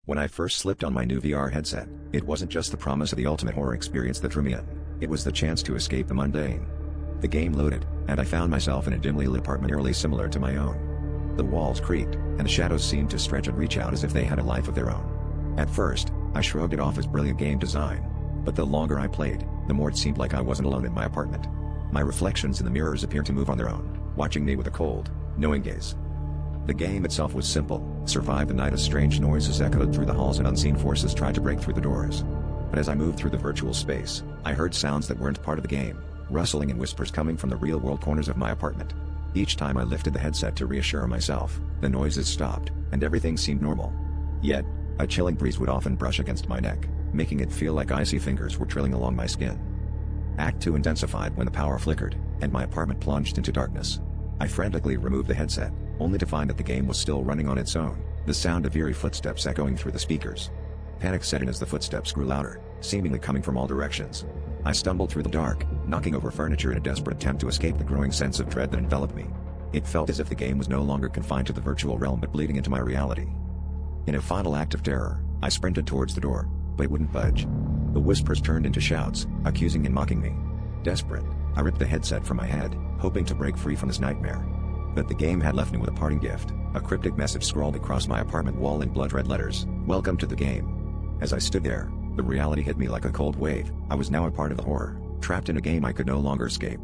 When I first slipped on my new VR headset, it wasn't just the promise of the ultimate horror experience that drew me in. It was the chance to escape the mundane. The game loaded, and I found myself in a dimly lit apartment eerily similar to my own. The walls creaked, and the shadows seemed to stretch and reach out as if they had a life of their own. At first, I shrugged it off as brilliant game design. But the longer I played, the more it seemed like I wasn't alone in my apartment. My reflections in the mirrors appeared to move on their own, watching me with a cold, knowing gaze. The game itself was simple: survive the night as strange noises echoed through the halls and unseen forces tried to break through the doors. But as I moved through the virtual space, I heard sounds that weren't part of the game, rustling and whispers coming from the real-world corners of my apartment. Each time I lifted the headset to reassure myself, the noises stopped, and everything seemed normal. Yet, a chilling breeze would often brush against my neck, making it feel like icy fingers were drilling along my skin. Act 2 intensified when the power flickered, and my apartment plunged into darkness. I frantically removed the headset, only to find that the game was still running on its own, the sound of eerie footsteps echoing through the speakers. Panic set in as the footsteps grew louder, seemingly coming from all directions. I stumbled through the dark, knocking over furniture in a desperate attempt to escape the growing sense of dread that enveloped me. It felt as if the game was no longer confined to the virtual realm but bleeding into my reality. In a final act of terror, I sprinted towards the door, but it wouldn't budge. The whispers turned into shouts, accusing and mocking me. Desperate, I ripped the headset from my head, hoping to break free from this nightmare. But the game had left me with a parting gift, a cryptic message scrawled across my apartment wall in blood-red letters: "Welcome to the game." As I stood there, the reality hit me like a cold wave. I was now a part of the horror, trapped in a game I could no longer escape.